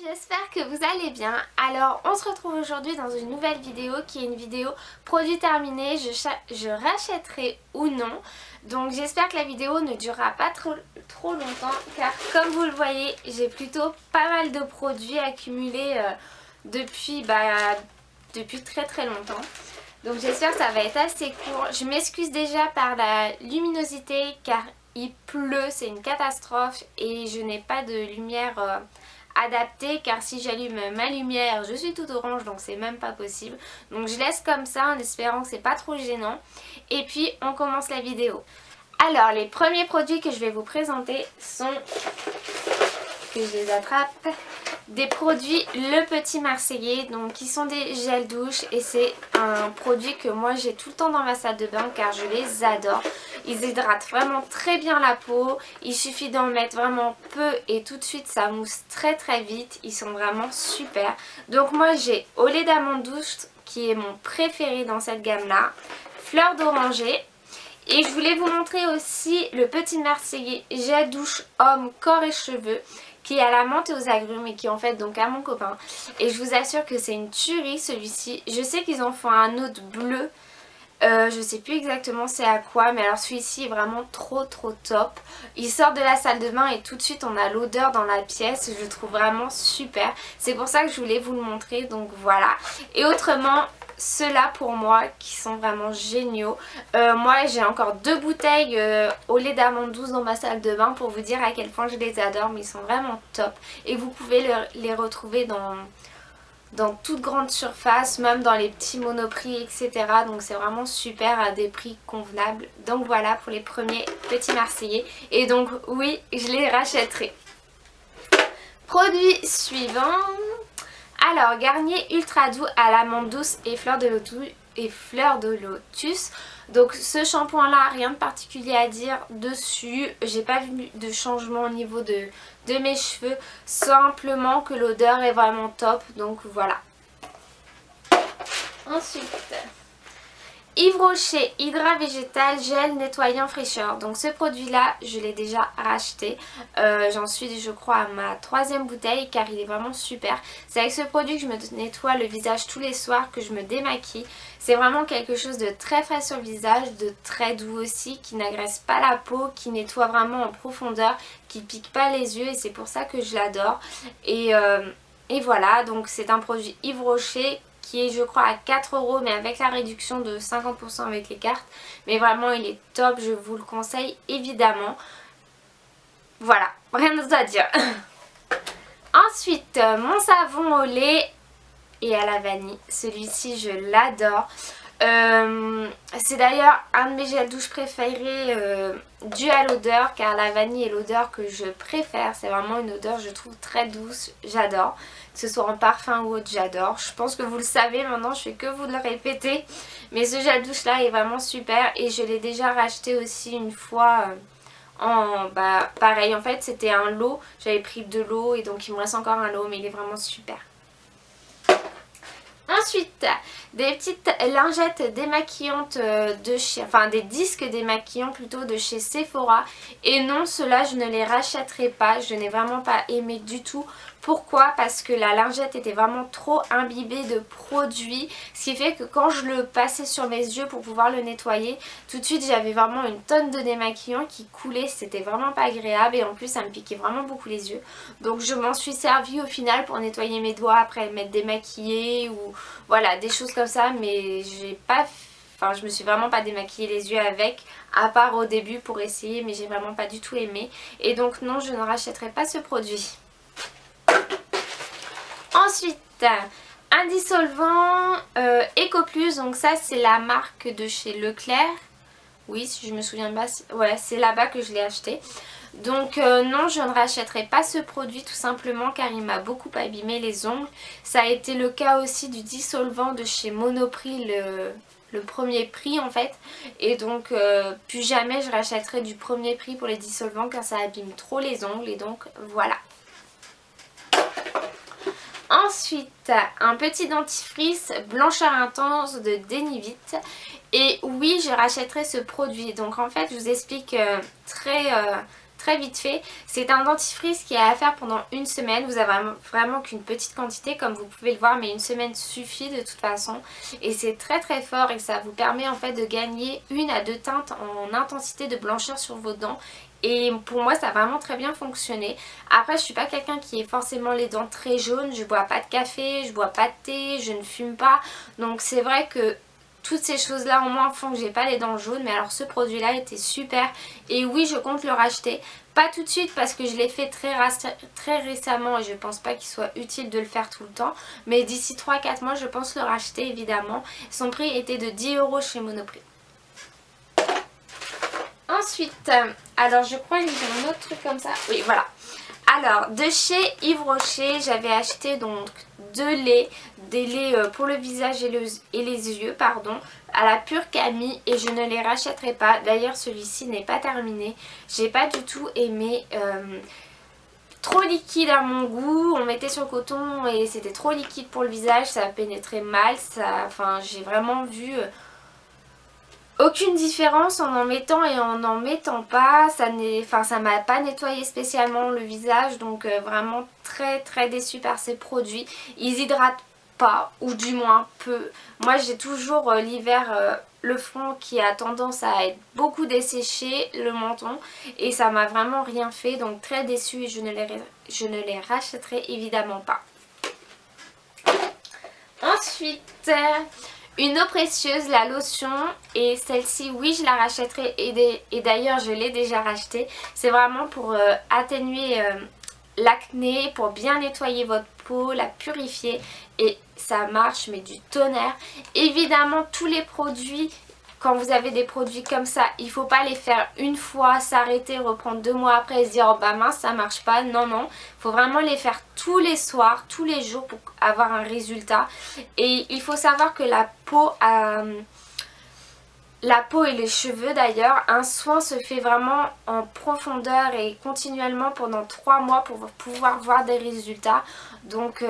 j'espère que vous allez bien. Alors on se retrouve aujourd'hui dans une nouvelle vidéo qui est une vidéo produit terminé, je rachèterai ou non. Donc j'espère que la vidéo ne durera pas trop longtemps car comme vous le voyez j'ai plutôt pas mal de produits accumulés depuis très longtemps. Donc j'espère que ça va être assez court. Je m'excuse déjà par la luminosité car il pleut, c'est une catastrophe et je n'ai pas de lumière adaptée car si j'allume ma lumière je suis toute orange donc c'est même pas possible. Donc je laisse comme ça en espérant que c'est pas trop gênant et puis on commence la vidéo. Alors les premiers produits que je vais vous présenter sont, que je les attrape, des produits Le Petit Marseillais, donc qui sont des gels douche et c'est un produit que moi j'ai tout le temps dans ma salle de bain car je les adore. Ils hydratent vraiment très bien la peau, il suffit d'en mettre vraiment peu et tout de suite ça mousse très vite, ils sont vraiment super. Donc moi j'ai au lait d'amande douce qui est mon préféré dans cette gamme là, fleur d'oranger. Et je voulais vous montrer aussi le Petit Marseillais gel douche homme corps et cheveux qui est à la menthe et aux agrumes et qui est en fait donc à mon copain. Et je vous assure que c'est une tuerie celui-ci. Je sais qu'ils en font un autre bleu. Je sais plus exactement c'est à quoi, mais alors celui-ci est vraiment trop top. Il sort de la salle de bain et tout de suite on a l'odeur dans la pièce, je le trouve vraiment super. C'est pour ça que je voulais vous le montrer, donc voilà. Et autrement, ceux-là pour moi qui sont vraiment géniaux. Moi j'ai encore 2 bouteilles au lait d'amande douce dans ma salle de bain pour vous dire à quel point je les adore, mais ils sont vraiment top. Et vous pouvez les retrouver dans toute grande surface, même dans les petits monoprix, etc. Donc c'est vraiment super à des prix convenables. Donc voilà pour les premiers Petits Marseillais. Et donc oui, je les rachèterai. Produit suivant. Alors Garnier Ultra Doux à l'amande douce et fleur de lotus. Donc ce shampoing là, rien de particulier à dire dessus. J'ai pas vu de changement au niveau de mes cheveux. Simplement que l'odeur est vraiment top. Donc voilà. Ensuite, Yves Rocher Hydra Végétal Gel Nettoyant Fraîcheur. Donc ce produit là je l'ai déjà racheté. J'en suis je crois à ma 3e bouteille car il est vraiment super. C'est avec ce produit que je me nettoie le visage tous les soirs, que je me démaquille. C'est vraiment quelque chose de très frais sur le visage, de très doux aussi, qui n'agresse pas la peau, qui nettoie vraiment en profondeur, qui pique pas les yeux et c'est pour ça que je l'adore. Et voilà, donc c'est un produit Yves Rocher qui est je crois à 4 € mais avec la réduction de 50% avec les cartes. Mais vraiment il est top, je vous le conseille évidemment. Voilà, rien d'autre à dire. Ensuite, mon savon au lait et à la vanille. Celui-ci je l'adore. C'est d'ailleurs un de mes gels douche préférés dû à l'odeur car la vanille est l'odeur que je préfère. C'est vraiment une odeur je trouve très douce, j'adore. Que ce soit en parfum ou autre, j'adore. Je pense que vous le savez maintenant, je fais que vous le répéter. Mais ce gel douche là est vraiment super et je l'ai déjà racheté aussi une fois pareil en fait c'était un lot. J'avais pris de l'eau et donc il me reste encore un lot mais il est vraiment super. Ensuite, des petites lingettes démaquillantes de chez... Enfin, des disques démaquillants plutôt de chez Sephora. Et non, ceux-là, je ne les rachèterai pas. Je n'ai vraiment pas aimé du tout. Pourquoi? Parce que la lingette était vraiment trop imbibée de produits. Ce qui fait que quand je le passais sur mes yeux pour pouvoir le nettoyer, tout de suite, j'avais vraiment une tonne de démaquillant qui coulait. C'était vraiment pas agréable. Et en plus, ça me piquait vraiment beaucoup les yeux. Donc, je m'en suis servie au final pour nettoyer mes doigts après m'être démaquillée ou... Voilà, des choses comme ça, mais j'ai pas... Enfin, je me suis vraiment pas démaquillée les yeux avec, à part au début pour essayer, mais j'ai vraiment pas du tout aimé. Et donc non, je ne rachèterai pas ce produit. Ensuite, un dissolvant Eco Plus, donc ça c'est la marque de chez Leclerc. Oui, si je me souviens bien, ouais, c'est là-bas que je l'ai acheté. Donc non, je ne rachèterai pas ce produit tout simplement car il m'a beaucoup abîmé les ongles. Ça a été le cas aussi du dissolvant de chez Monoprix, le premier prix en fait. Et donc plus jamais je rachèterai du premier prix pour les dissolvants car ça abîme trop les ongles et donc voilà. Ensuite, un petit dentifrice blancheur intense de Denivit. Et oui, je rachèterai ce produit. Donc en fait, je vous explique très très vite fait. C'est un dentifrice qui est à faire pendant une semaine. Vous avez vraiment qu'une petite quantité comme vous pouvez le voir, mais une semaine suffit de toute façon. Et c'est très très fort et ça vous permet en fait de gagner 1 à 2 teintes en intensité de blancheur sur vos dents. Et pour moi ça a vraiment très bien fonctionné. Après je suis pas quelqu'un qui ait forcément les dents très jaunes, je bois pas de café, je bois pas de thé, je ne fume pas. Donc c'est vrai que toutes ces choses là au moins font que j'ai pas les dents jaunes. Mais alors ce produit là était super et oui je compte le racheter. Pas tout de suite parce que je l'ai fait très récemment et je pense pas qu'il soit utile de le faire tout le temps. Mais d'ici 3-4 mois je pense le racheter évidemment. Son prix était de 10 € chez Monoprix. Ensuite, alors je crois que j'ai un autre truc comme ça. Oui, voilà. Alors, de chez Yves Rocher, j'avais acheté donc des laits pour le visage et les yeux, pardon, à la pure Camille et je ne les rachèterai pas. D'ailleurs, celui-ci n'est pas terminé. J'ai pas du tout aimé. Trop liquide à mon goût, on mettait sur le coton et c'était trop liquide pour le visage, ça pénétrait mal, enfin j'ai vraiment vu aucune différence en mettant et en n'en mettant pas. Ça m'a pas nettoyé spécialement le visage, donc vraiment très très déçue par ces produits. Ils hydratent pas, ou du moins peu. Moi j'ai toujours l'hiver le front qui a tendance à être beaucoup desséché, le menton, et ça m'a vraiment rien fait, donc très déçue et je ne les rachèterai évidemment pas. Ensuite, une eau précieuse, la lotion, et celle-ci oui je la rachèterai et d'ailleurs je l'ai déjà rachetée. C'est vraiment pour atténuer l'acné, pour bien nettoyer votre peau, la purifier et ça marche mais du tonnerre. Évidemment tous les produits, quand vous avez des produits comme ça, il ne faut pas les faire une fois, s'arrêter, reprendre 2 mois après et se dire oh bah mince ça marche pas. Non non, il faut vraiment les faire tous les soirs, tous les jours pour avoir un résultat. Et il faut savoir que la peau et les cheveux d'ailleurs, un soin se fait vraiment en profondeur et continuellement pendant 3 mois pour pouvoir voir des résultats. Donc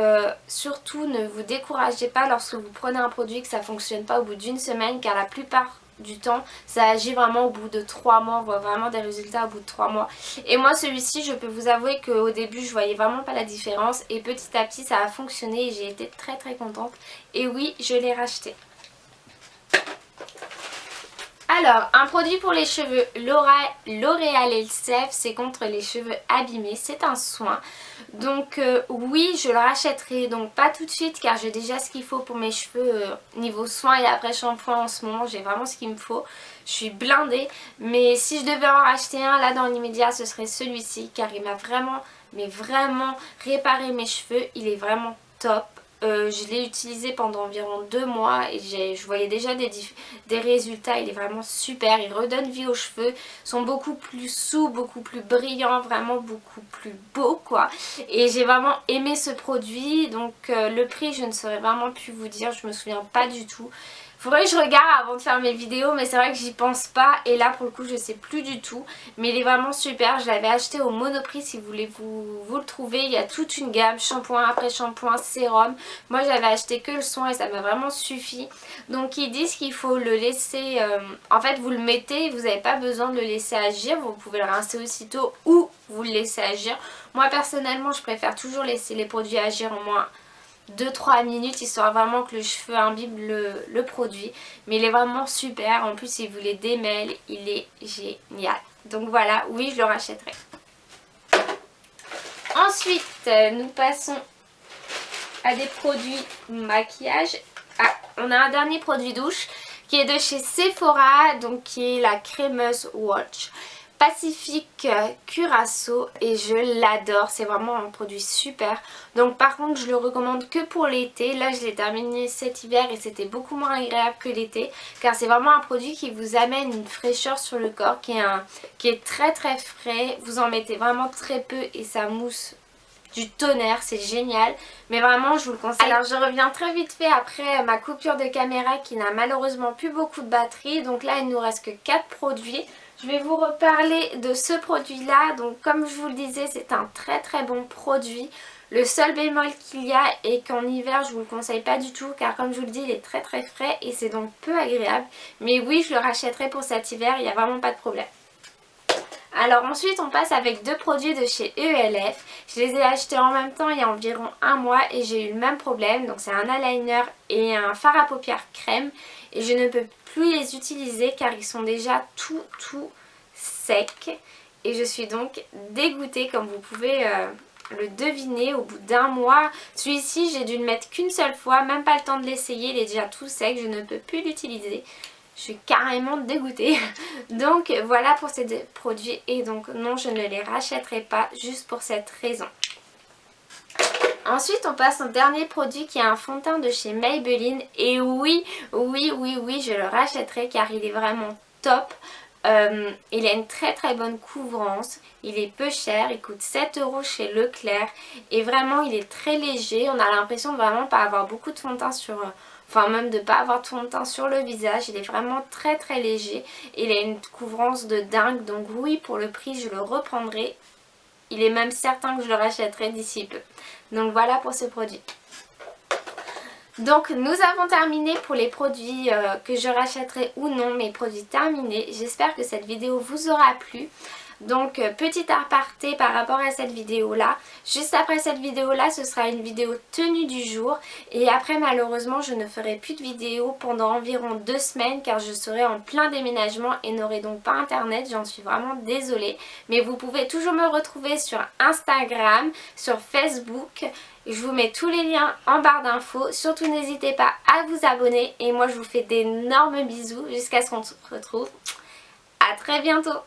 surtout ne vous découragez pas lorsque vous prenez un produit que ça ne fonctionne pas au bout d'une semaine, car la plupart du temps ça agit vraiment au bout de 3 mois, on voit vraiment des résultats au bout de 3 mois. Et moi celui-ci je peux vous avouer qu'au début je voyais vraiment pas la différence et petit à petit ça a fonctionné et j'ai été très très contente. Et oui je l'ai racheté. Alors, un produit pour les cheveux, L'Oréal Elseve, c'est contre les cheveux abîmés, c'est un soin. Donc oui, je le rachèterai, donc pas tout de suite car j'ai déjà ce qu'il faut pour mes cheveux niveau soin et après shampoing en ce moment, j'ai vraiment ce qu'il me faut. Je suis blindée, mais si je devais en racheter un là dans l'immédiat, ce serait celui-ci car il m'a vraiment, mais vraiment réparé mes cheveux, il est vraiment top. Je l'ai utilisé pendant environ 2 mois et je voyais déjà des résultats. Il est vraiment super, il redonne vie aux cheveux, sont beaucoup plus souples, beaucoup plus brillants, vraiment beaucoup plus beaux quoi. Et j'ai vraiment aimé ce produit, donc le prix je ne saurais vraiment plus vous dire, je me souviens pas du tout. Faudrait que je regarde avant de faire mes vidéos, mais c'est vrai que j'y pense pas et là pour le coup je sais plus du tout. Mais il est vraiment super, je l'avais acheté au Monoprix si vous voulez vous le trouver. Il y a toute une gamme, shampoing, après shampoing, sérum. Moi j'avais acheté que le soin et ça m'a vraiment suffi. Donc ils disent qu'il faut le laisser, en fait vous le mettez, vous n'avez pas besoin de le laisser agir. Vous pouvez le rincer aussitôt ou vous le laissez agir. Moi personnellement je préfère toujours laisser les produits agir au moins 2-3 minutes histoire vraiment que le cheveu imbibe le produit. Mais il est vraiment super, en plus il vous les démêle, il est génial. Donc voilà, oui je le rachèterai. Ensuite nous passons à des produits maquillage. Ah, on a un dernier produit douche qui est de chez Sephora, donc qui est la crémeuse Watch Pacifique Curaçao et je l'adore, c'est vraiment un produit super. Donc par contre je le recommande que pour l'été. Là je l'ai terminé cet hiver et c'était beaucoup moins agréable que l'été car c'est vraiment un produit qui vous amène une fraîcheur sur le corps qui est très très frais. Vous en mettez vraiment très peu et ça mousse du tonnerre, c'est génial, mais vraiment je vous le conseille. Alors je reviens très vite fait après ma coupure de caméra qui n'a malheureusement plus beaucoup de batterie, donc là il nous reste que 4 produits. Je vais vous reparler de ce produit là, donc comme je vous le disais c'est un très très bon produit. Le seul bémol qu'il y a est qu'en hiver je vous le conseille pas du tout car comme je vous le dis il est très très frais et c'est donc peu agréable. Mais oui je le rachèterai pour cet hiver, il n'y a vraiment pas de problème. Alors ensuite on passe avec deux produits de chez ELF. Je les ai achetés en même temps il y a environ un mois et j'ai eu le même problème. Donc c'est un eyeliner et un fard à paupières crème. Et je ne peux plus les utiliser car ils sont déjà tout secs. Et je suis donc dégoûtée comme vous pouvez le deviner au bout d'un mois. Celui-ci j'ai dû le mettre qu'une seule fois, même pas le temps de l'essayer, il est déjà tout sec, je ne peux plus l'utiliser. Je suis carrément dégoûtée. Donc voilà pour ces deux produits et donc non, je ne les rachèterai pas juste pour cette raison. Ensuite on passe au dernier produit qui est un fond de teint de chez Maybelline et oui, je le rachèterai car il est vraiment top. Il a une très bonne couvrance, il est peu cher, il coûte 7 € chez Leclerc et vraiment il est très léger, on a l'impression de vraiment pas avoir beaucoup de fond de teint sur... Enfin même de pas avoir de fond de teint sur le visage, il est vraiment très léger, il a une couvrance de dingue donc oui pour le prix je le reprendrai, il est même certain que je le rachèterai d'ici peu. Donc voilà pour ce produit. Donc nous avons terminé pour les produits que je rachèterai ou non, mes produits terminés. J'espère que cette vidéo vous aura plu. Donc petit aparté par rapport à cette vidéo là. Juste après cette vidéo là ce sera une vidéo tenue du jour. Et après malheureusement je ne ferai plus de vidéo pendant environ 2 semaines car je serai en plein déménagement et n'aurai donc pas internet. J'en suis vraiment désolée. Mais vous pouvez toujours me retrouver sur Instagram, sur Facebook. Je vous mets tous les liens en barre d'infos. Surtout n'hésitez pas à vous abonner. Et moi je vous fais d'énormes bisous jusqu'à ce qu'on se retrouve. À très bientôt.